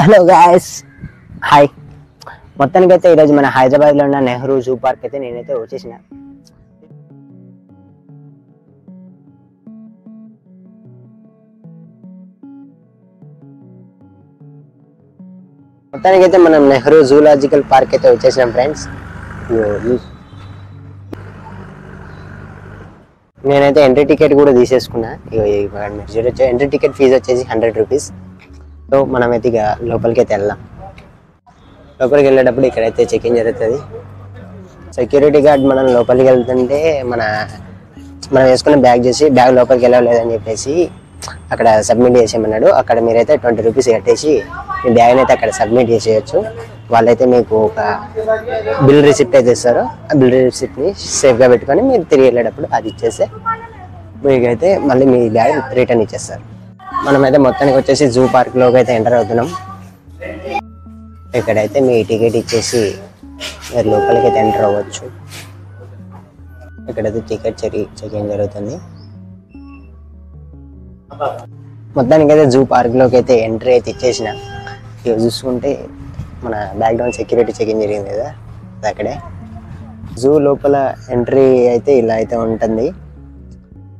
Hello guys, hi. మొత్తానికైతే ఈరోజు మన హైదరాబాద్లో ఉన్న నెహ్రూ జూ పార్క్ అయితే నేనైతే వచ్చేసిన. మొత్తానికైతే మనం నెహ్రూ జూలాజికల్ పార్క్ అయితే వచ్చేసినాం ఫ్రెండ్స్. నేనైతే ఎంట్రీ టికెట్ కూడా తీసేసుకున్నా. ఎంట్రీ టికెట్ ఫీజు వచ్చేసి 100 రూపీస్. సో మనమైతే ఇక లోపలికి అయితే వెళ్దాం. లోపలికి వెళ్ళేటప్పుడు ఇక్కడైతే చెకింగ్ జరుగుతుంది. సెక్యూరిటీ గార్డ్ మనం లోపలికి వెళ్తుంటే మనం వేసుకున్న బ్యాగ్ చేసి బ్యాగ్ లోపలికి వెళ్ళలేదని చెప్పేసి అక్కడ సబ్మిట్ చేసేయమన్నాడు. అక్కడ మీరైతే 20 రూపీస్ కట్టేసి మీ బ్యాగ్ని అయితే అక్కడ సబ్మిట్ చేసేయచ్చు. వాళ్ళైతే మీకు ఒక బిల్ రిసిప్ట్ అయితే ఇస్తారు. ఆ బిల్ రిసిప్ట్ని సేఫ్గా పెట్టుకొని మీరు తిరిగి వెళ్ళేటప్పుడు అది ఇచ్చేస్తే మీకైతే మళ్ళీ మీ బ్యాగ్ రిటర్న్ ఇచ్చేస్తారు. మనమైతే మొత్తానికి వచ్చేసి జూ పార్క్లోకి అయితే ఎంటర్ అవుతున్నాం. ఇక్కడైతే మీ టికెట్ ఇచ్చేసి మీరు లోపలికి అయితే ఎంటర్ అవ్వచ్చు. ఇక్కడైతే టికెట్ చెకింగ్ జరుగుతుంది. మొత్తానికి అయితే జూ పార్క్లోకి అయితే ఎంట్రీ అయితే ఇచ్చేసిన. ఇక చూసుకుంటే మన బ్యాక్గ్రౌండ్ సెక్యూరిటీ చెకింగ్ జరిగింది కదా, అక్కడే. జూ లోపల ఎంట్రీ అయితే ఇలా అయితే ఉంటుంది.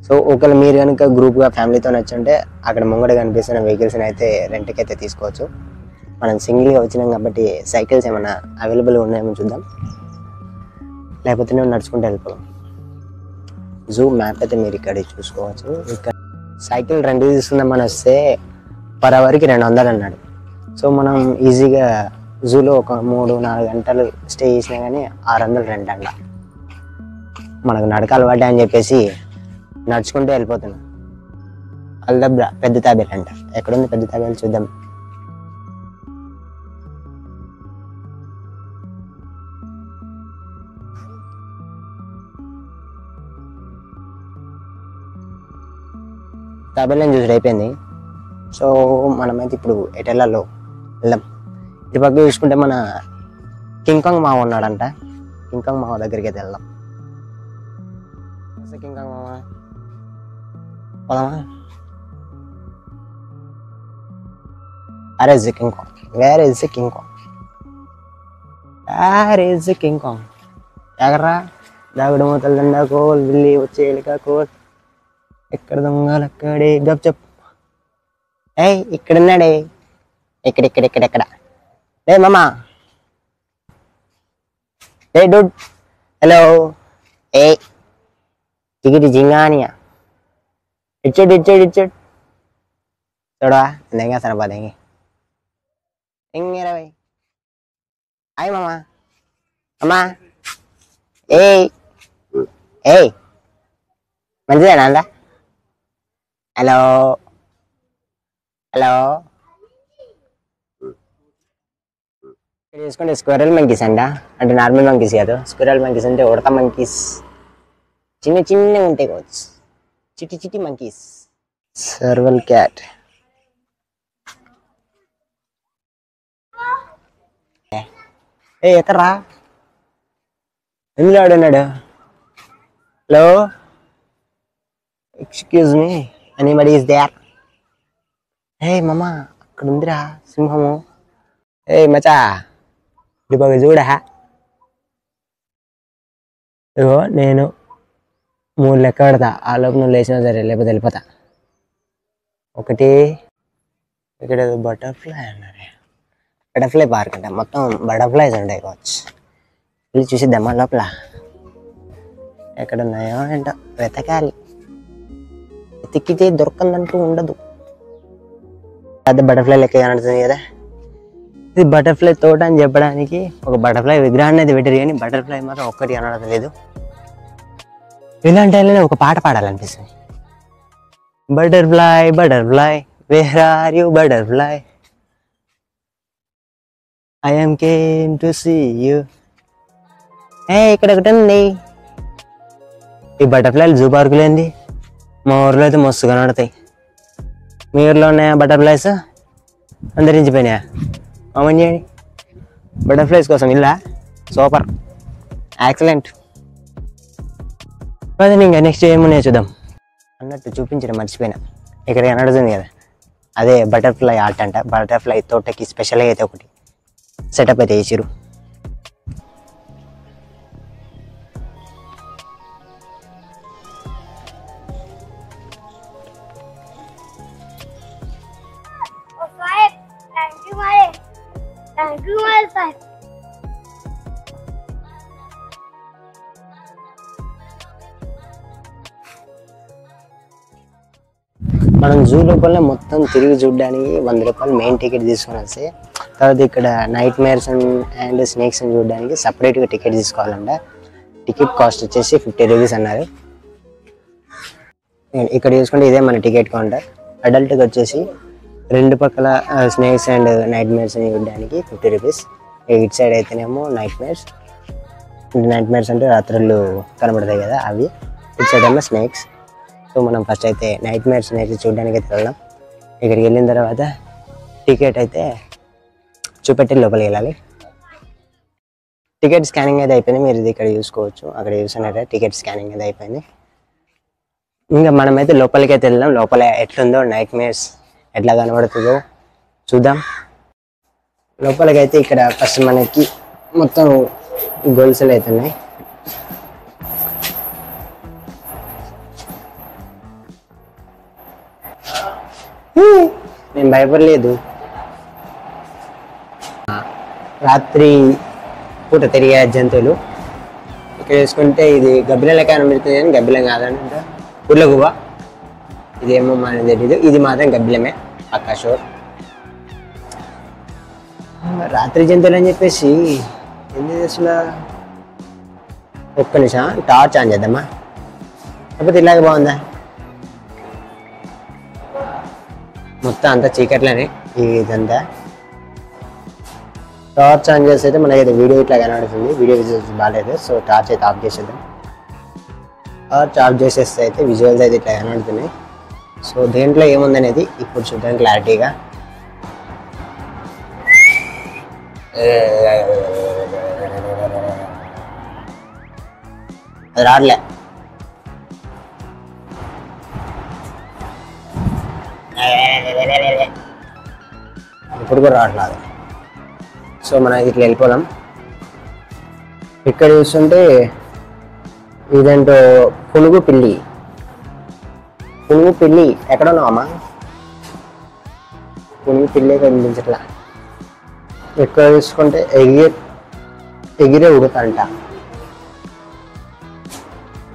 సో ఒకవేళ మీరు కనుక గ్రూప్గా ఫ్యామిలీతో వచ్చుంటే అక్కడ ముంగడ కనిపిస్తున్న వెహికల్స్ని అయితే రెంట్కి అయితే తీసుకోవచ్చు. మనం సింగిల్గా వచ్చినాం కాబట్టి సైకిల్స్ ఏమైనా అవైలబుల్గా ఉన్నాయేమో చూద్దాం, లేకపోతే నేను నడుచుకుంటూ వెళ్ళిపోదాం. జూ మ్యాప్ అయితే మీరు ఇక్కడ చూసుకోవచ్చు. ఇక్కడ సైకిల్ రెంట్ తీసుకుందామని వస్తే పర్ అవర్కి 200 అన్నాడు. సో మనం ఈజీగా జూలో ఒక 3-4 గంటలు స్టే చేసినా కానీ 600 రెంట్ అంట. మనకు నడక అలవాటే అని చెప్పేసి నడుచుకుంటూ వెళ్ళిపోతున్నాం. అల్దబ్రా పెద్ద తాబేలు అంట. ఎక్కడుంది పెద్ద తాబేలు చూద్దాం. తాబేలని చూసి అయిపోయింది. సో మనమైతే ఇప్పుడు ఎటెల్లాలో వెళ్దాం. ఇటు పక్క చూసుకుంటే మన కింకాంగ్ మావ ఉన్నాడంట. కింకాంగ్ మావ దగ్గరికి అయితే వెళ్దాం. కింకాంగ్ మావ పోదామా? Where is the King Kong? Where is the King Kong? Where is the King Kong? ఎక్కడ్రా? దాగుడు మూతలు దండా కోల్ బిల్లి వచ్చే ఎలిక కోల్. ఎక్కడ దొంగలు అక్కడే గప్ చెప్. ఏయ్ ఇక్కడున్నాడే. ఎక్కడ రే మామా. రే డూడ్. హలో. ఏ టికెట్ జింగానియా. ఇచ్చాడు చూడవా ఎంగా సరిపోదేంగి ఎంగేరా భయ్. హాయ్ మామా. అమ్మా ఏయ్ మంచిదేనా అందా? హలో ఇక్కడ చూసుకుంటే స్క్విరల్ మంకీస్ అంట. అంటే నార్మల్ మంకీస్ కాదు, స్క్విరల్ మంకీస్ అంటే ఉడత మంకీస్. చిన్నగా ఉంటాయి కావచ్చు, చిట్టి మంకీస్. సర్వల్ క్యాట్. ఏ ఎక్కడ్రా? ఎందులో ఆడున్నాడు? Hello, excuse me, anybody is there? Hey మామా, అక్కడ ఉందిరా సింహము. ఏ మచా ఇది బాగా చూడ. ఇగో నేను 3 లెక్క పెడతా. ఆ లోపు నువ్వు లేచినా సరే, లేకపోతే వెళ్ళిపోతా. 1 ఇక్కడ బటర్ఫ్లై అన్నారే. బటర్ఫ్లై పార్క్ అంట. మొత్తం బటర్ఫ్లైస్ ఉంటాయి కావచ్చు. వెళ్ళి చూసిద్దామా లోపల ఎక్కడున్నాయో ఏంటో వెతకాలి. వెతికితే దొరకందంటూ ఉండదు. పెద్ద బటర్ఫ్లై లెక్క కనడుతుంది కదా. ఇది బటర్ఫ్లై తోట అని చెప్పడానికి ఒక బటర్ఫ్లై విగ్రహాన్ని అయితే పెట్టారు, కానీ బటర్ఫ్లై మాత్రం ఒక్కటి కనడలేదు. ఇలాంటి వాళ్ళనే ఒక పాట పాడాలనిపిస్తుంది. Butterfly where are you butterfly, I am came to see you. ఇక్కడ ఒకటి ఉంది. ఈ బటర్ఫ్లైలు జూ పార్కులు ఏంది? మా ఊర్లో అయితే మస్తు కనడతాయి. మీ ఊర్లో ఉన్నాయా బటర్ఫ్లైస్? అంతరించిపోయినాయా? మామూలు చేయండి. బటర్ఫ్లైస్ కోసం ఇల్లా? Super, excellent. అదే ఇంకా నెక్స్ట్ ఏమున్నాయో చూద్దాం. అన్నట్టు చూపించడం మర్చిపోయినా. ఇక్కడ కనడుతుంది కదా, అదే బటర్ఫ్లై ఆర్ట్ అంట. బటర్ఫ్లై తోటకి స్పెషల్గా అయితే ఒకటి సెటప్ అయితే చేసిరు. మనం జూ లోపల మొత్తం తిరిగి చూడడానికి 100 రూపాయలు మెయిన్ టికెట్ తీసుకుని వస్తే, తర్వాత ఇక్కడ నైట్ మేర్స్ అండ్ స్నేక్స్ చూడడానికి సపరేట్గా టికెట్ తీసుకోవాలంట. టికెట్ కాస్ట్ వచ్చేసి 50 రూపీస్ అన్నారు. ఇక్కడ చూసుకుంటే ఇదే మన టికెట్ కౌంటర్. అడల్ట్కి వచ్చేసి 2 పక్కల స్నేక్స్ అండ్ నైట్ మేర్స్ చూడడానికి 50 రూపీస్. ఇటు సైడ్ అయితేనేమో నైట్ మేర్స్ అంటే రాత్రులు కనబడతాయి కదా అవి. ఇటు సైడ్ ఏమో స్నేక్స్. సో మనం ఫస్ట్ అయితే నైట్ మేర్స్ అయితే చూడడానికి అయితే వెళ్దాం. ఇక్కడికి వెళ్ళిన తర్వాత టికెట్ అయితే చూపెట్టి లోపలికి వెళ్ళాలి. టికెట్ స్కానింగ్ అయితే అయిపోయింది. మీరు ఇది ఇక్కడ చూసుకోవచ్చు. అక్కడ చూసినట్టే టికెట్ స్కానింగ్ అయితే అయిపోయింది. ఇంకా మనమైతే లోపలికి అయితే వెళ్దాం. లోపల ఎట్లుందో నైట్ మేర్స్ ఎట్లా కనబడుతుందో చూద్దాం. లోపలికి అయితే ఇక్కడ ఫస్ట్ మనకి మొత్తం గొలుసులు అవుతున్నాయి. నేను భయపడలేదు. రాత్రి పూట తిరిగే జంతువులు. ఇక్కడ చూసుకుంటే ఇది గబ్బిలం లెక్క కనబడుతుంది కానీ గబ్బిలం కాదంట, పుల్లగువ్వ. ఇదేమో మనకి తెలియదు. ఇది మాత్రం గబ్బిలమే పక్కా షోర్. రాత్రి జంతువులు అని చెప్పేసి ఎందుకు అసలు ఒక్క నిమిషం టార్చ్ ఆన్ చేద్దామా? లేకపోతే ఇలాగే బాగుందా? మొత్తం అంతా చీకట్లనే ఇదంతా. టార్చ్ ఆన్ చేస్తే అయితే మనకైతే వీడియో ఇట్లా కనబడుతుంది. వీడియో విజువల్స్ బాగాలేదు. సో టార్చ్ అయితే ఆఫ్ చేసేద్దాం. టార్చ్ ఆఫ్ చేసేస్తే అయితే విజువల్స్ అయితే ఇట్లా కనబడుతున్నాయి. సో దేంట్లో ఏముందనేది ఇప్పుడు చూద్దాం క్లారిటీగా. అది రాట్లే. ఇప్పుడు కూడా రావట్లేదు. సో మనం ఇట్లా వెళ్ళిపోదాం. ఇక్కడ చూస్తుంటే ఇదేంటో పునుగు పిల్లి. పునుగు పిల్లి ఎక్కడ ఉన్నావమ్మా? పునుగు పిల్లి కనిపించట్లా. ఇక్కడ చూసుకుంటే ఎగిరే ఉడతా అంట.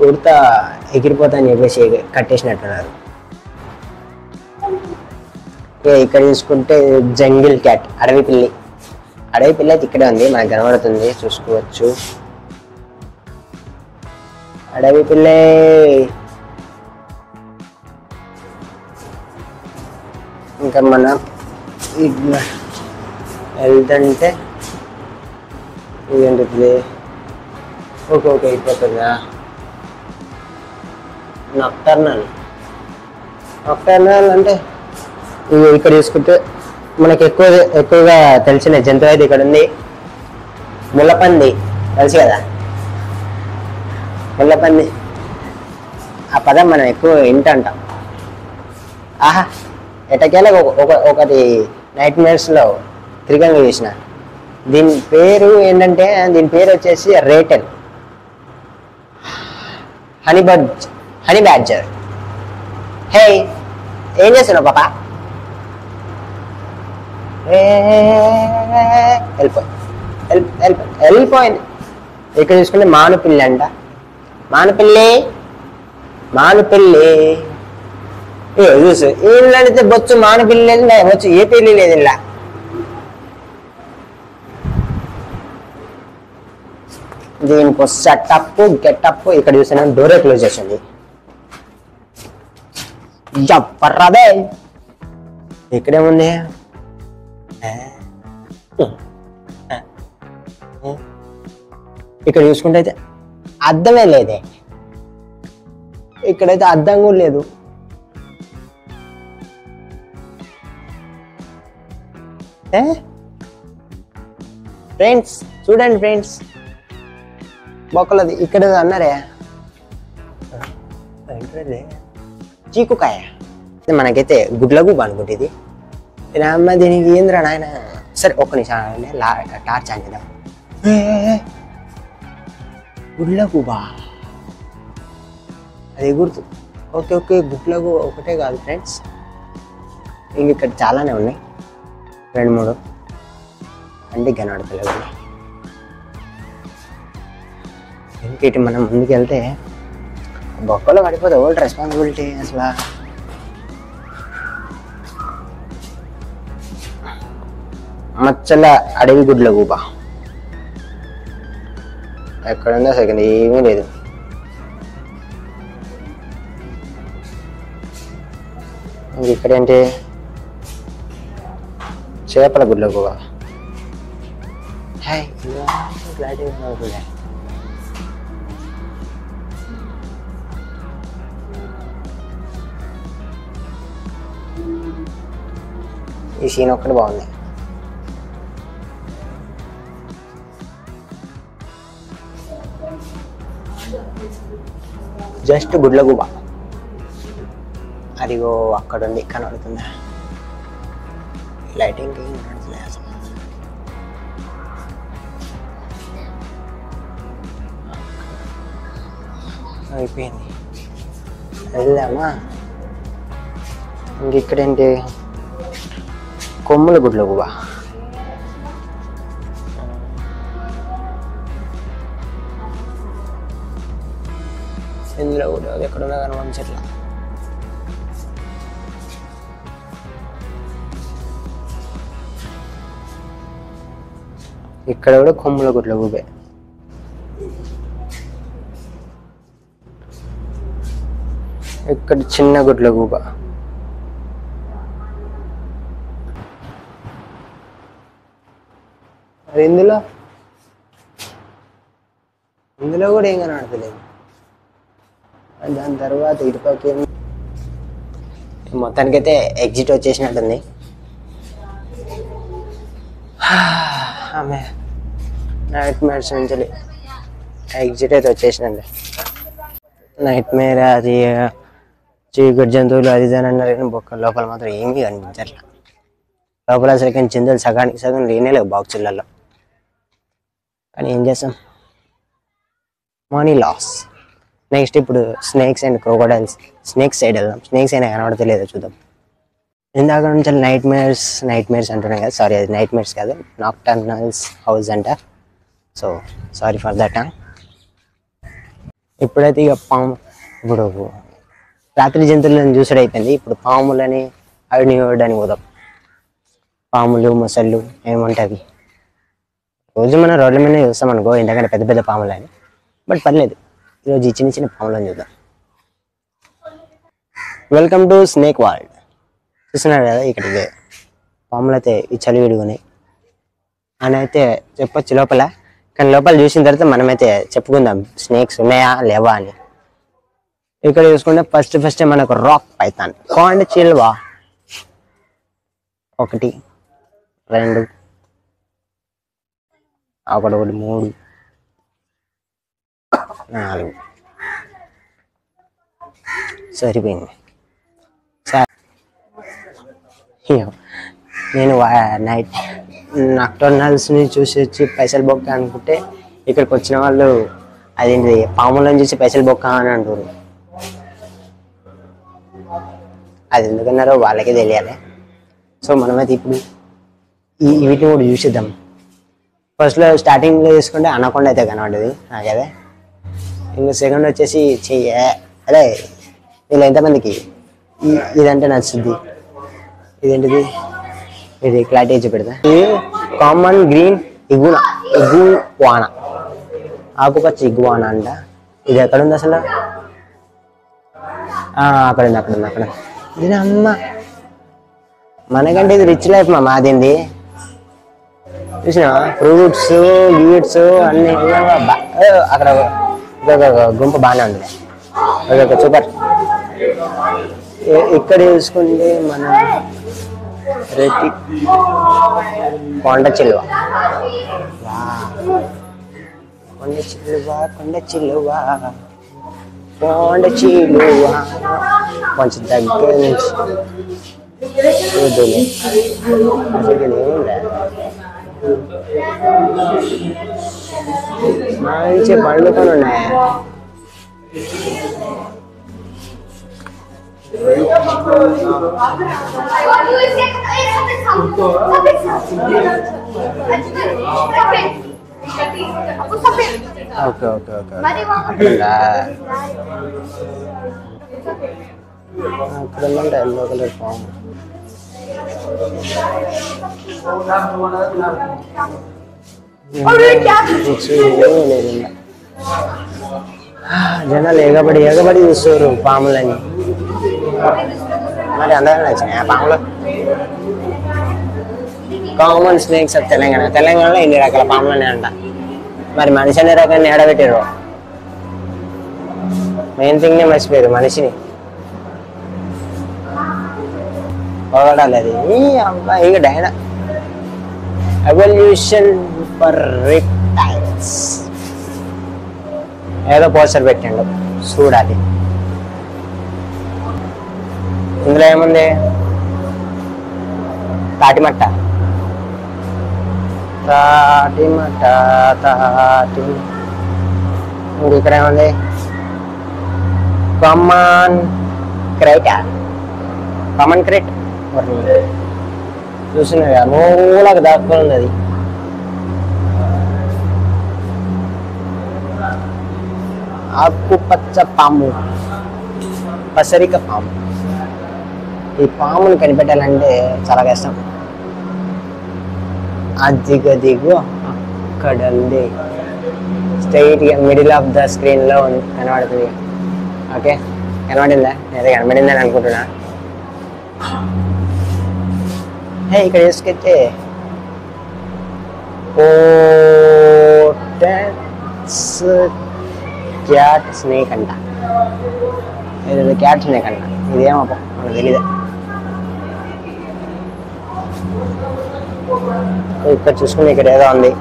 ఉడతా ఎగిరిపోతా అని చెప్పేసి కట్టేసినట్టున్నారు. ఇక్కడ చూసుకుంటే జంగిల్ క్యాట్, అడవి పిల్లి. అడవి పిల్లి అయితే ఇక్కడే ఉంది, మనకు కనబడుతుంది, చూసుకోవచ్చు. అడవి పిల్లి. ఇంకా మనం వెళ్తుంటే ఇదేంటిది? ఓకే అయిపోతుందా? నక్టర్నల్ అంటే ఇక్కడ చూసుకుంటే మనకి ఎక్కువగా తెలిసిన జంతువు అయితే ఇక్కడ ఉంది. ముళ్ళపంది తెలుసు కదా, ముళ్ళపంది. ఆ పదం మనం ఎక్కువ వింటాం. ఆహా, ఎటకేలా ఒకటి నైట్ మేర్స్లో త్రికంగా చూసిన. దీని పేరు ఏంటంటే, దీని పేరు వచ్చేసి రేటెల్ హనీ బ్యాడ్జర్. హే, ఏం చేస్తున్నావు పాపా? వెళ్ళిపోయింది. ఇక్కడ చూసుకుంటే మానుపిల్లి అంట. మానుపిల్లి చూసు ఇల్లు అడిగితే బొచ్చు మానుపిల్లి లేదు, బొచ్చు ఏ పిల్లి లేదు ఇలా. దీనికి సెటప్ గెటప్ ఇక్కడ చూసిన డోరే క్లోజ్ చేసింది. జప్పర్రాదే. ఇక్కడేముంది? ఇక్కడ చూసుకుంటే అయితే అద్దమే లేదే. ఇక్కడైతే అద్దం కూడా లేదు. ఫ్రెండ్స్ చూడండి ఫ్రెండ్స్, బొక్కలది ఇక్కడ అన్నారే చీకుకాయ. మనకైతే గుడ్ల గుబ్బ అనుకుంటే ఇది అమ్మ దీనికి ఏంద్రా నాయన. సరే ఒక్క నిమిషం టార్చ్ ఆన్ చేద్దాం. గుడ్ల గుబా అది గుర్తు. ఓకే ఓకే, గుడ్ల గుబా ఒకటే కాదు ఫ్రెండ్స్, ఇంక ఇక్కడ చాలానే ఉన్నాయి, 2-3 అంటే కనబడతలేవు. ఇంకేటి మనం ముందుకెళ్తే బొక్కలో పడిపోతే ఓల్డ్ రెస్పాన్సిబిలిటీ అసలు. మచ్చల అడవి గుడ్ల గూబా ఎక్కడుందో సెకండ్ ఏమీ లేదు. ఇక్కడేంటి చేపల గుడ్ల గూబా. ఈ సీన్ ఒక్కటి బాగుంది. జస్ట్ గుడ్ల గుబా అదిగో అక్కడ ఉంది, కనబడుతుందా? లైటింగ్ అయిపోయింది, వెళ్దామా? ఇంక ఇక్కడేంటి కొమ్ముల గుడ్ల గుబా. ఇందులో కూడా ఎక్కడున్నా కనిపించట్లా. ఇక్కడ కూడా కొమ్ముల గుడ్ల గుబే. ఇక్కడ చిన్న గుడ్ల గూబ. ఇందులో కూడా ఏం కనబడతలేదు. దాని తర్వాత ఇటుపక్క మొత్తానికైతే ఎగ్జిట్ వచ్చేసినట్టుంది. ఆమె నైట్ మేర్స్ నుంచి ఎగ్జిట్ అయితే వచ్చేసినండి. నైట్ మేర్ అది చీకటి జంతువులు అది ఇది అని అన్నారు, కానీ బొక్క లోపల మాత్రం ఏమీ కనిపించట్లా. లోపల అసలు కానీ చింతలు సగానికి సగం లేనే లేవు బాక్సులలో. కానీ ఏం చేస్తాం, మనీ లాస్. నెక్స్ట్ ఇప్పుడు snakes and crocodiles. Snakes side వెళ్దాం. స్నేక్స్ అయినా కనబడతలేదో చూద్దాం. ఇందాక నుంచి నైట్ మేర్స్ అంటున్నాయి కదా, సారీ అది నైట్ మేర్స్ కాదు, నాక్టర్నల్స్ హౌస్ అంట. So sorry for that. ఇప్పుడైతే ఇక ఇప్పుడు రాత్రి జంతువులను చూసుడు అయిపోయింది. ఇప్పుడు పాములని అవిని అని పోదాం. పాములు మొసళ్ళు ఏముంటుంది రోజు మనం రోడ్ల మీద చూస్తాం అనుకో, ఎందుకంటే పెద్ద పెద్ద పాములని. బట్ పర్లేదు, ఈరోజు ఈ చిన్న చిన్న పాములను చూద్దాం. Welcome to snake world. చూస్తున్నారు కదా, ఇక్కడికి పాములు అయితే ఈ చలి విడుగున్నాయి అని అయితే చెప్పొచ్చు లోపల. కానీ లోపల చూసిన తర్వాత మనమైతే చెప్పుకుందాం స్నేక్స్ ఉన్నాయా లేవా అని. ఇక్కడ చూసుకుంటే ఫస్ట్ మనకు రాక్ పైథాన్, కొండ చిల్వా 1 2 ఒకటి 3 4 సరిపోయింది. నేను నైట్ నాక్టర్నల్స్ని చూసి వచ్చి పైసలు బొక్క అనుకుంటే, ఇక్కడికి వచ్చిన వాళ్ళు అదేంటి పాములను చూసి పైసలు బొక్క అని అంటారు. అది ఎందుకన్నారో వాళ్ళకే తెలియాలి. సో మనమైతే ఇప్పుడు వీటిని కూడా చూసిద్దాం. ఫస్ట్లో స్టార్టింగ్లో చూసుకుంటే అనకొండ అయితే కనబడ్డది నాకదే. ఇంకా సెకండ్ వచ్చేసి అదే వీళ్ళు ఎంతమందికి ఇదంటే నచ్చుద్ది. ఇదేంటిది, ఇది క్లారిటీ చూపెడతా. ఇది కామన్ గ్రీన్ ఇగువానా, ఆకుపచ్చ ఇగువానా అంట. ఇది ఎక్కడుంది అసలు? అక్కడ ఇది అమ్మ, మనకంటే ఇది రిచ్ లైఫ్ మా మాదింది. చూసినా ఫ్రూట్స్ గీట్స్ అన్ని అక్కడ గుంపు బాగానే ఉంది. Okay super. ఇక్కడ చూసుకుంటే మన రెడ్డి కొండ చిల్లువ కొంచెం దగ్గర నుంచి చూద్దులే అసలు ఏముందా మంచి పండుకొని ఉన్నాయా ఓకే ఓకే ఓకే అక్కడ ఉందంటే ఎల్లో కలర్ ఫామ్ జనాలు ఎగబడి ఎగబడి చూస్తారు పాములని మరి అందరూ నచ్చినాయి ఆ పాములు కామన్ స్నేక్స్ ఆఫ్ తెలంగాణలో ఇన్ని రకాల పాములని అంట మరి మనిషి అనే రకాన్ని ఏడబెట్టారు మెయిన్ థింగ్ నే మర్చిపోయారు మనిషిని పోగడాలి అది ఇంకా డైనా ఎవల్యూషన్ ఫర్ రెప్టైల్స్ ఏదో పోస్టర్ పెట్టండు చూడాలి ఇందులో ఏముంది తాటిమట్ట తాటిమట్ట తాటి ఇక్కడ ఏముంది కామన్ క్రైటా కామన్ క్రైట్ చూసినా మూలకు దాక్కుని ఉంది అది ఆకుపచ్చ పాము పసరిక పాము ఈ పాముని కనిపెట్టాలంటే చాలా కష్టం అదిగదిగు అక్కడ ఉంది స్ట్రైట్గా మిడిల్ ఆఫ్ ద స్క్రీన్లో కనబడుతుంది ఓకే కనబడిందా నేనే కనబడిందని అనుకుంటున్నా ఇక్కడ వేసుకెళ్తే క్యాట్ స్నేక్ అంట ఇది క్యాట్ స్నేక్ అంట ఇదేమో మనకు తెలీదు ఇక్కడ చూసుకుని ఇక్కడ ఏదో ఉంది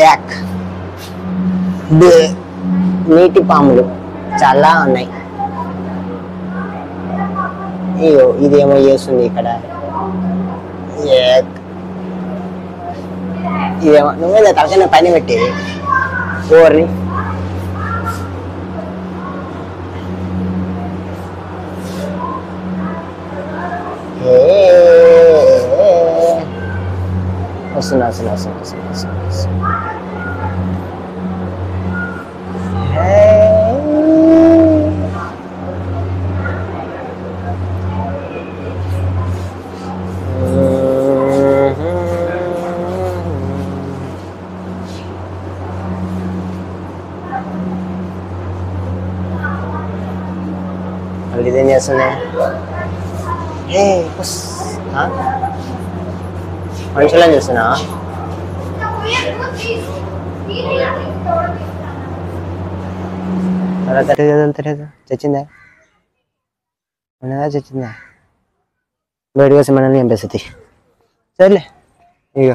యాక్ నీటి పాములు చాలా ఉన్నాయి అయ్యో ఇదేమో చేస్తుంది ఇక్కడ ఇదేమో నువ్వే తలకన్నా పైన పెట్టి ఓర్ని వస్తున్నా ఇదేం చేస్తుంది మనుషులని చూస్తున్నా చచ్చిందా చచ్చిందా బయటకు వస్తే మనల్ని చంపేస్తుంది సరేలే ఇక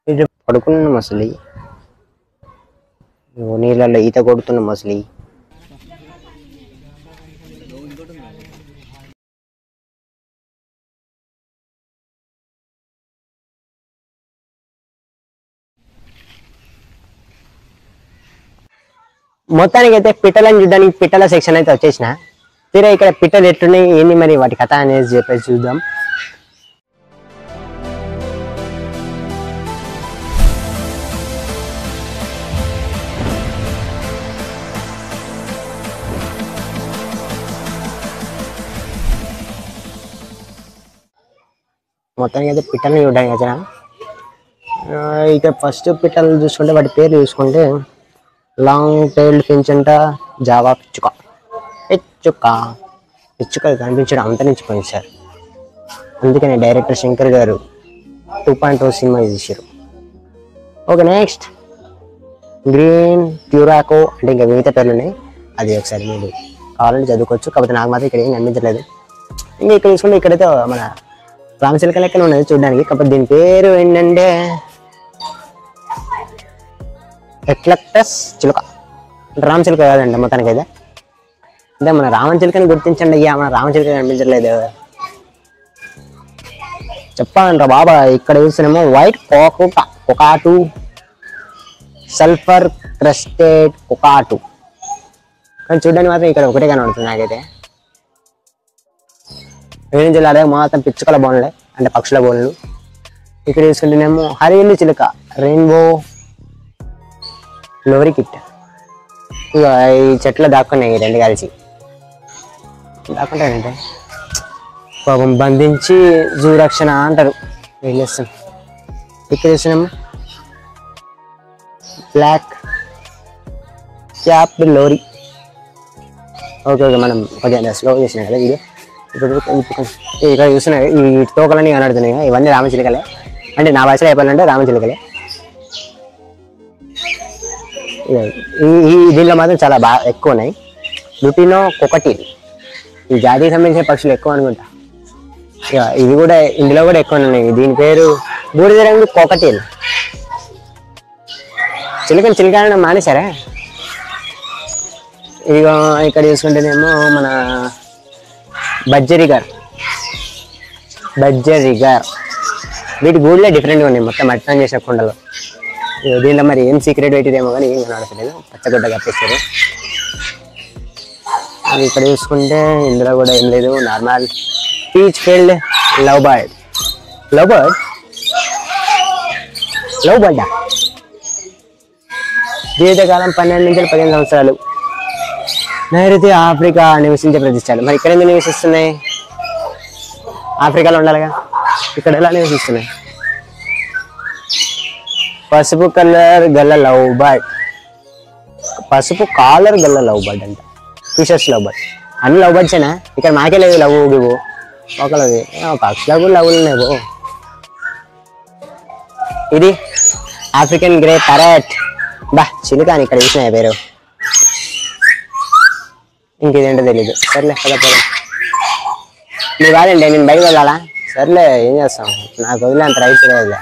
ఇటు పడుకున్న మసలి నీళ్ళల్లో ఈత కొడుతున్న మసలి మొత్తానికి అయితే పిట్టలను చూడడానికి పిట్టల సెక్షన్ అయితే వచ్చేసిన తీరా ఇక్కడ పిట్టలు ఎట్లున్నాయి ఏంది మరి వాటి కథ అనేది చెప్పేసి చూద్దాం మొత్తానికి అయితే పిట్టల్ని చూడడానికి వచ్చిన ఇక ఫస్ట్ పిట్టలు చూసుకుంటే వాటి పేర్లు చూసుకుంటే లాంగ్ టైల్డ్ ఫించ్ అంట జావా పిచ్చుక పిచ్చుక కనిపించడం అంతరించిపోయింది సార్ అందుకని డైరెక్టర్ శంకర్ గారు 2.0 సినిమా తీశారు ఓకే నెక్స్ట్ గ్రీన్ ట్యూరాకో అంటే ఇంకా మిగతా పేర్లు ఉన్నాయి అది ఒకసారి మీరు కావాలంటే చదువుకోవచ్చు కాకపోతే నాకు మాత్రం ఇక్కడ ఏం కనిపించలేదు ఇంకా ఇక్కడ చూసుకుంటే ఇక్కడైతే మన రామచిలక లెక్కన ఉన్నది చూడడానికి కాకపోతే దీని పేరు ఏంటంటే ఎక్లెక్టస్ చిలుక రామచిలుక కాదండి మొత్తానికి అయితే అంటే మన రామచిలుకని గుర్తించండి అయ్యా, మన రామచిలుక కనిపించట్లేదు చెప్పాలంటారా బాబా. ఇక్కడ చూస్తున్నామో వైట్ కొకాటు, సల్ఫర్ క్రస్టెడ్ కొకాటు, కానీ చూడడానికి మాత్రం ఇక్కడ ఒకటే కనబడుతుంది నాకైతే. రేణు అదే మాత్రం పిచ్చుకల బోన్లే అంటే పక్షుల బోన్లు. ఇక్కడ చూసుకుంటేనేమో హరివిల్లు చిలుక, రెయిన్బో లోరీ కిట్. ఇక ఈ చెట్లు దాక్కున్నాయి రెండు కలిసి దాక్కుంటారంటే పాపం బంధించి జూ రక్షణ అంటారు ఏం చేస్తాం. ఇక్కడ చూసినాము బ్లాక్ క్యాప్ లోరీ. ఓకే ఓకే మనం కొంచెం స్లో చేసినాం కదా వీడియో. ఇప్పుడు ఇక్కడ చూస్తున్నాయి ఈ తోకలన్నీ కనబడుతున్నాయి, ఇవన్నీ రామచిలుకలే, అంటే నా భాషలో చెప్పాలంటే రామచిలుకలే. ఈ దీనిలో మాత్రం చాలా బాగా ఎక్కువ ఉన్నాయి. లుటినో కొకటీల్ ఈ జాతికి సంబంధించిన పక్షులు ఎక్కువ అనుకుంటా. ఇవి కూడా ఇందులో కూడా ఎక్కువ ఉన్నాయి. దీని పేరు బూడిద రంగు కొకటీల్. చిలుకని మానేశారా? ఇదిగో ఇక్కడ చూసుకుంటేనేమో మన బజ్జరిగార్. వీటి గూళ్ళే డిఫరెంట్గా ఉన్నాయి, మొత్తం మట్టం చేసిన కుండలో. దీంట్లో మరి ఏం సీక్రెట్ పెట్టిదేమో కానీ ఏం కనబడలేదు, పచ్చగొడ్డ కప్పేస్తారు. ఇక్కడ చూసుకుంటే ఇందులో కూడా ఏం లేదు, normal peach field love bird. జీవితకాలం 12 నుంచి 15 సంవత్సరాలు. నైరుతి ఆఫ్రికా నివసించే ప్రదేశాలు. మరి ఇక్కడ ఎందుకు నివసిస్తున్నాయి? ఆఫ్రికాలో ఉండాలిగా, ఇక్కడ ఎలా నివసిస్తున్నాయి? పసుపు కాలర్ గల్ల లవ్ బర్డ్ అంట. ఫిషర్స్ లవ్ బర్డ్ అన్ని లవ్ బర్డ్సేనా? ఇక్కడ మాకే లేదు లవ్ గివు ఒకలది, పక్షులకు కూడా లవ్లు ఉన్నాయి బో. ఇది ఆఫ్రికన్ గ్రే ప్యారెట్. బా చిలుక అని ఇక్కడ చూసినాయి పేరు, ఇంకేంటో తెలీదు. సర్లే కదా పోదాం. నువ్వు కాదండి నేను బయట వెళ్ళాలా? సర్లే ఏం చేస్తాం, నాకు వదిలే అంత రైట్ లేదు.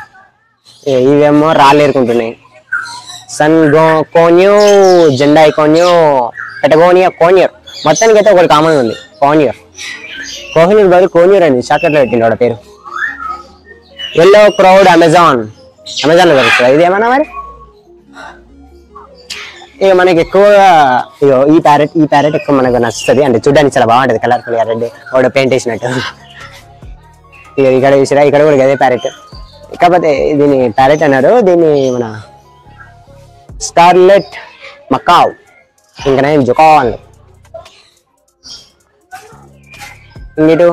ఇవేమో రాళ్ళు ఏరుకుంటున్నాయి. కోన్యూ, జెండా కోన్యూ, పెటగోనియా కోన్యూర్. మొత్తానికి అయితే ఒకటి కామన్ ఉంది, కోహినూర్ బదులు కోన్యూర్ అని షార్ట్కట్లో పెట్టింది వాడు పేరు. ఎల్లో క్రౌడ్ అమెజాన్లో దొరుకుతుంది. ఇదేమన్నా మరి ఇక మనకి ఎక్కువగా ఈ ప్యారెట్ ఎక్కువ మనకు నచ్చుతుంది, అంటే చూడడానికి చాలా బాగుంటుంది, కలర్ఫుల్ గా రెడ్ వాడు పెయింట్ వేసినట్టు. ఇక ఇక్కడ చూసిరా, ఇక్కడ కూడా అదే ప్యారెట్, కాకపోతే దీన్ని ప్యారెట్ అన్నారు, దీన్ని మన స్కార్లెట్ మకావ్, ఇంకా నేను జుకాన్. ఇంకటు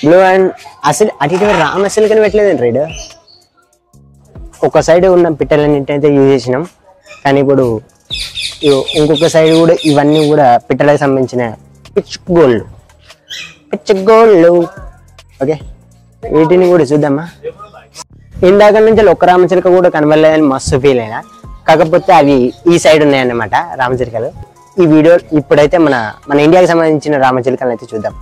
బ్లూ అండ్ అసలు అటు రామసిల్క్ అని పెట్టలేదు రైడ్. ఒక సైడ్ ఉన్న పిట్టలన్నింటినైతే యూజ్ చేసినాం, కానీ ఇప్పుడు ఇంకొక సైడ్ కూడా ఇవన్నీ కూడా పిట్టలకు సంబంధించిన పిచ్చుగోళ్ళు. ఓకే, వీటిని కూడా చూద్దామా. ఇందాక నుంచి ఒక్క రామచిలుక కూడా కనబడలేదని మస్తు ఫీల్ అయినా, కాకపోతే అవి ఈ సైడ్ ఉన్నాయన్నమాట రామచిలుకలు. ఈ వీడియో ఇప్పుడైతే మన ఇండియాకి సంబంధించిన రామచిలుకలను అయితే చూద్దాం.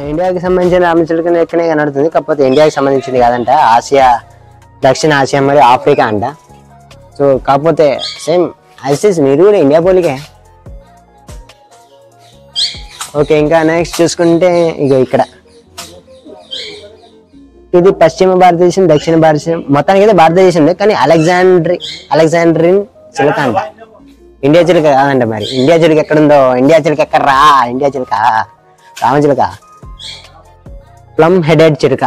ఇండియాకి సంబంధించిన రామచిలుకలు ఎక్కడే కనబడుతుంది, కాకపోతే ఇండియాకి సంబంధించింది కాదంట, ఆసియా, దక్షిణ ఆసియా మరియు ఆఫ్రికా అంట. సో కాకపోతే సేమ్ ఐసిస్ మీరు కూడా ఇండియా పోలికే. ఓకే, ఇంకా నెక్స్ట్ చూసుకుంటే ఇక ఇక్కడ ఇది పశ్చిమ భారతదేశం, దక్షిణ భారతదేశం, మొత్తానికి అయితే భారతదేశం, కానీ అలెగ్జాండ్రిన్ చిలుక అంట. ఇండియా చిలుక కాదంట. మరి ఇండియా చిలుక ఎక్కడుందో, ఇండియా చిలుక ఎక్కడరా? ఇండియా చిలుక రామచిలుక, ప్లమ్ హెడెడ్ చిలుక,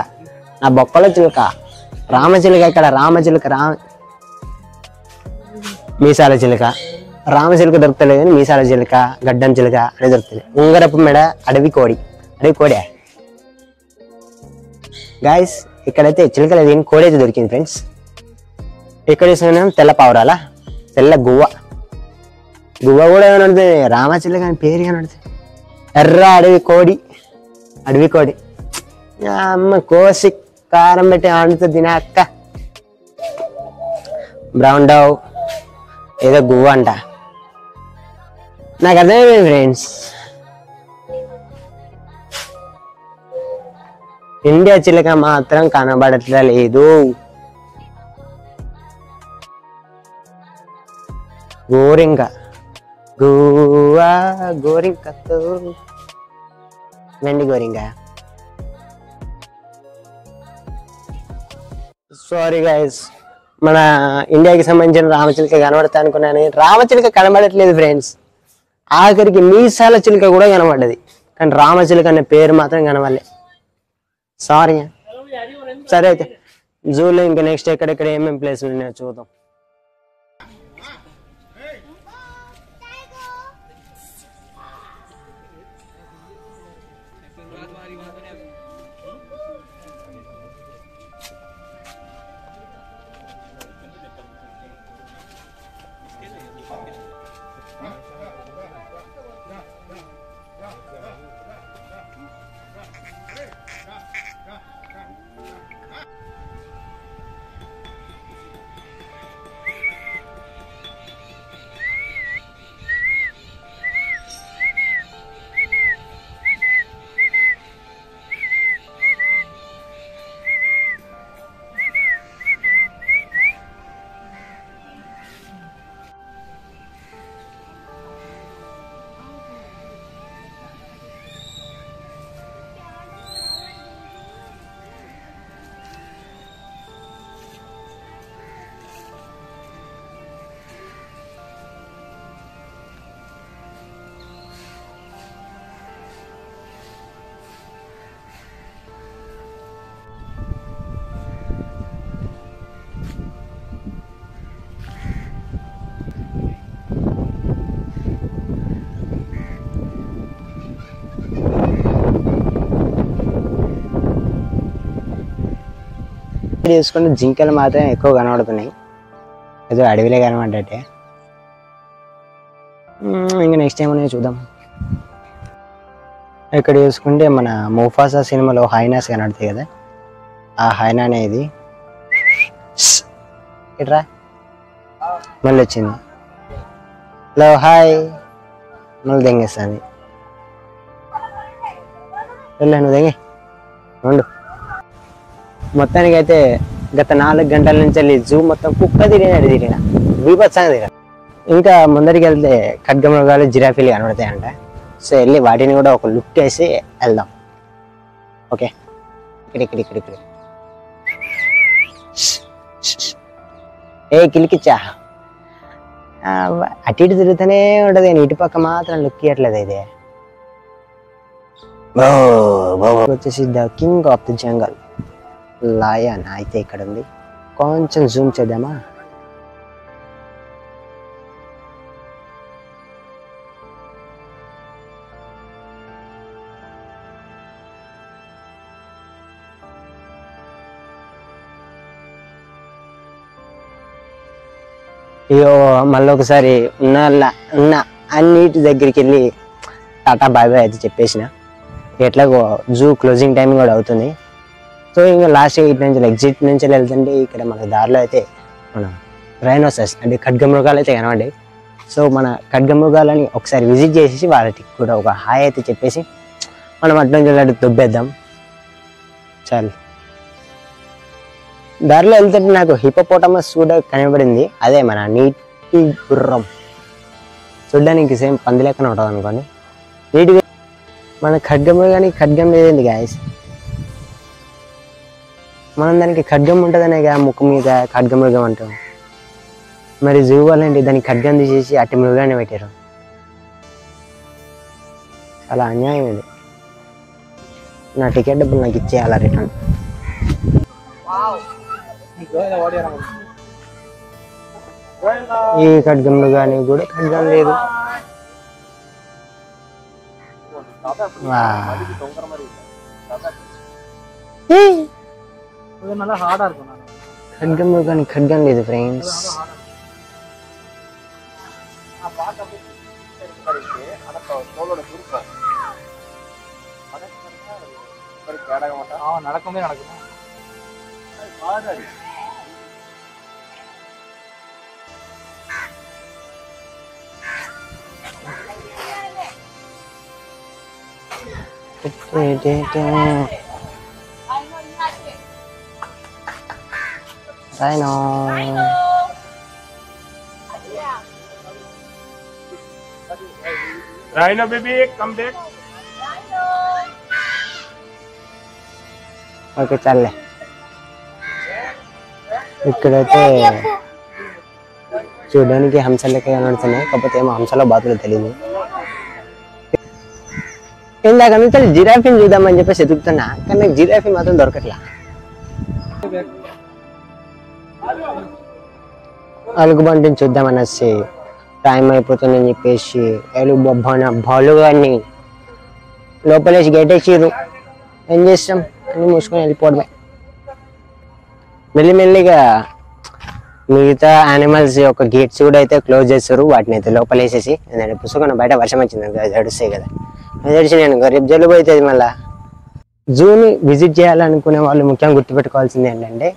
నా బొక్కల చిలుక. రామచిలుక ఇక్కడ, మీసాల చిలుక. రామచిలుక దొరుకుతలేదు కానీ మీసాల చిలుక, గడ్డం చిలుక అనేది దొరుకుతుంది. ఉంగరపు మెడ అడవి కోడే. గాయస్ ఇక్కడైతే చిలుకలు ఏం కోడి అయితే దొరికింది ఫ్రెండ్స్. ఇక్కడ చూస్తున్నాం తెల్ల పావురాల, తెల్ల గువ్వ కూడా ఏమన్నా రామచిలుక అని పేరు కనబడుతుంది. ఎర్ర అడవి కోడి అమ్మ కోసి కారం పెట్టి ఆడుతుంది తినే అక్క. బ్రౌన్ డవ్ ఏదో గువ్వ అంట, నాకు అర్థమైంది ఫ్రెండ్స్. ఇండియా చిలుక మాత్రం కనబడట్లేదు. గోరింక గోవా గోరింకతో వెండి గోరింక. సారీ గైస్, మన ఇండియాకి సంబంధించిన రామచిలుక కనబడతా అనుకున్నాను, రామచిలుక కనబడట్లేదు ఫ్రెండ్స్. ఆఖరికి మీసాల చిలుక కూడా కనబడ్డది, కానీ రామచిలుక అనే పేరు మాత్రం కనబడలే. సారీ. సరే అయితే జూలో ఇంకా నెక్స్ట్ ఎక్కడెక్కడ ఏమేమి ప్లేసులు ఉన్నాయో చూద్దాం. చూసుకుంటే జింకలు మాత్రం ఎక్కువ కనబడుతున్నాయి, ఏదో అడవిలో కనబడ్డట్టే. ఇంకా నెక్స్ట్ టైం అనేది చూద్దాం. ఇక్కడ చూసుకుంటే మన ముఫాసా సినిమాలో హైనాస్ కనబడుతాయి కదా, ఆ హైనా అనేది ఇట్రా మళ్ళీ వచ్చింది. హలో హాయ్, మళ్ళీ దెంగేస్తుంది. వెళ్ళా నువ్వు దెంగి ఉండు. మొత్తానికి అయితే గత 4 గంటల నుంచి వెళ్ళి జూ మొత్తం కుక్క తిరిగిన బీభత్సంగా తిరిగిన. ఇంకా ముందరికి వెళ్తే ఖడ్గమృగాలు, జిరాఫీలు కనబడతాయంట. సో వెళ్ళి వాటిని కూడా ఒక లుక్ వేసి వెళ్దాం. ఓకే, ఇక్కడ ఏ కిలికిచ్చా అటు ఇటు తిరుగుతూనే ఉంటుంది, కానీ ఇటు పక్క మాత్రం లుక్ ఇవ్వట్లేదు. ఇది వచ్చేసి the king of the jungle lion అయితే ఇక్కడ ఉంది. కొంచెం జూమ్ చేద్దామా? అయ్యో, మళ్ళీ ఒకసారి ఉన్న అన్నిటి దగ్గరికి వెళ్ళి టాటా బాయ్ బాయ్ అయితే చెప్పేసిన. ఎట్లా జూ క్లోజింగ్ టైం కూడా అవుతుంది. సో ఇంకా లాస్ట్ ఇటు నుంచి ఎగ్జిట్ నుంచి వెళ్తుంటే ఇక్కడ మన దారిలో అయితే మన రైనోసర్స్ అంటే ఖడ్గమృగాలు అయితే కనబడ్డాయి. సో మన ఖడ్గమృగాలని ఒకసారి విజిట్ చేసేసి వాళ్ళకి కూడా ఒక హాయ్ అయితే చెప్పేసి మనం అటు నుంచి వెళ్ళి దొబ్బేద్దాం. చాలు. దారిలో వెళ్తుంటే నాకు హిపోపోటమస్ కూడా కనబడింది, అదే మన నీటి గుర్రం. చూడ్డానికి సేమ్ పంది లెక్కన ఉంటుంది అనుకోండి, నీటిగా. మన ఖడ్గమృగానికి ఖడ్గం లేదండి గాయస్, మనం దానికి ఖడ్గం ఉంటుందనే కదా ముక్కు మీద ఖడ్గమృగం అంటాం. మరి జూ వాళ్ళండి దానికి ఖడ్గం తీసేసి అట్టి మృగాన్ని పెట్టారు. చాలా అన్యాయం ఇది. నా టికెట్ డబ్బులు నాకు ఇచ్చేయాలా రిటర్న్. ఈ ఖడ్గమృగానికి కూడా ఖడ్గం లేదు. ఖడ్గమృగానికి ఖడ్గం లేదు friends. Rhino. Rhino baby, come back. Okay చాలే. ఇక్కడైతే చూడడానికి హంస లెక్క కనబడుతున్నాయి, కాకపోతే ఏమో హంసలో బాతులు తెలియదు. ఇందాక నుంచి జిరాఫీని చూద్దామని చెప్పేసి ఎదుగుతున్నా, కానీ నాకు జిరాఫీ మాత్రం దొరకట్లా. అలుగుబంటిని చూద్దామనేసి టైం అయిపోతుందని చెప్పేసి బాలుగాన్ని లోపలేసి గేట్ వేసిర్రు. ఏం చేస్తాం, అన్ని మూసుకొని వెళ్ళిపోవడమే. మెల్లిమెల్లిగా మిగతా యానిమల్స్ యొక్క గేట్స్ కూడా అయితే క్లోజ్ చేస్తారు, వాటిని అయితే లోపల వేసేసి. నేను పుస్తకం బయట వర్షం వచ్చింది తడుస్తాయి కదా, తడిచి నేను రేపు జలుబు అవుతుంది. మళ్ళీ జూని విజిట్ చేయాలనుకునే వాళ్ళు ముఖ్యంగా గుర్తుపెట్టుకోవాల్సింది ఏంటంటే,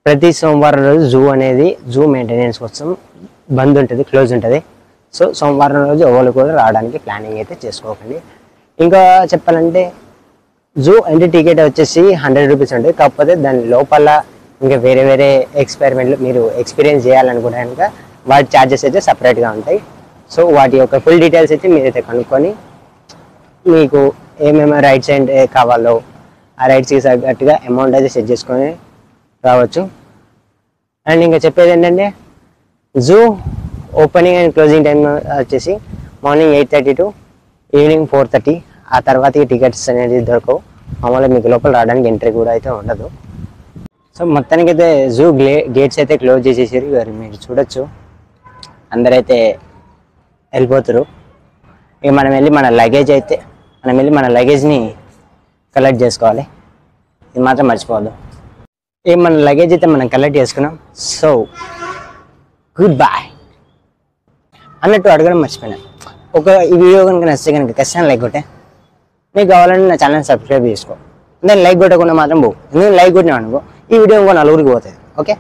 ప్రతి సోమవారం రోజు జూ మెయింటెనెన్స్ కోసం బంద్ ఉంటుంది, క్లోజ్ ఉంటుంది. సో సోమవారం రోజు ఎవరు కూడా రావడానికి ప్లానింగ్ అయితే చేసుకోకండి. ఇంకా చెప్పాలంటే జూ ఎంట్రీ టికెట్ వచ్చేసి 100 రూపీస్ ఉంటుంది. కాకపోతే దాని లోపల ఇంకా వేరే వేరే ఎక్స్పెరిమెంట్లు మీరు ఎక్స్పీరియన్స్ చేయాలనుకుంటే కనుక వాటి ఛార్జెస్ అయితే సపరేట్గా ఉంటాయి. సో వాటి యొక్క ఫుల్ డీటెయిల్స్ అయితే మీరైతే కనుక్కొని మీకు ఏమేమి రైడ్స్ అంటే కావాలో ఆ రైడ్స్కి తగ్గట్టుగా అమౌంట్ అయితే సెట్ చేసుకొని రావచ్చు. అండ్ ఇంకా చెప్పేది ఏంటంటే, zoo opening and closing time వచ్చేసి మార్నింగ్ 8:30 to ఈవినింగ్ 4:30. ఆ తర్వాత టికెట్స్ అనేది దొరకవు. మామూలుగా మీకు లోపల రావడానికి ఎంట్రీ కూడా అయితే ఉండదు. సో మొత్తానికి అయితే జూ గేట్స్ అయితే క్లోజ్ చేసేసారు. మీరు చూడొచ్చు, అందరైతే వెళ్ళిపోతారు. ఇక మనం వెళ్ళి మన లగేజ్ని కలెక్ట్ చేసుకోవాలి. ఇది మాత్రం మర్చిపోవద్దు. ఇక మన లగేజ్ అయితే మనం కలెక్ట్ చేసుకున్నాం. సో గుడ్ బాయ్ అన్నట్టు అడగడం మర్చిపోయినా. ఈ వీడియో కనుక నచ్చితే కనుక ఖచ్చితంగా లైక్ కొట్టే. మీకు కావాలంటే నా ఛానల్ సబ్స్క్రైబ్ చేసుకో. దాన్ని లైక్ కొట్టకుండా మాత్రం పోవు. ఎందుకంటే లైక్ కొట్టినా అనుకో ఈ వీడియో ఇంకో 4 పోతుంది. ఓకే.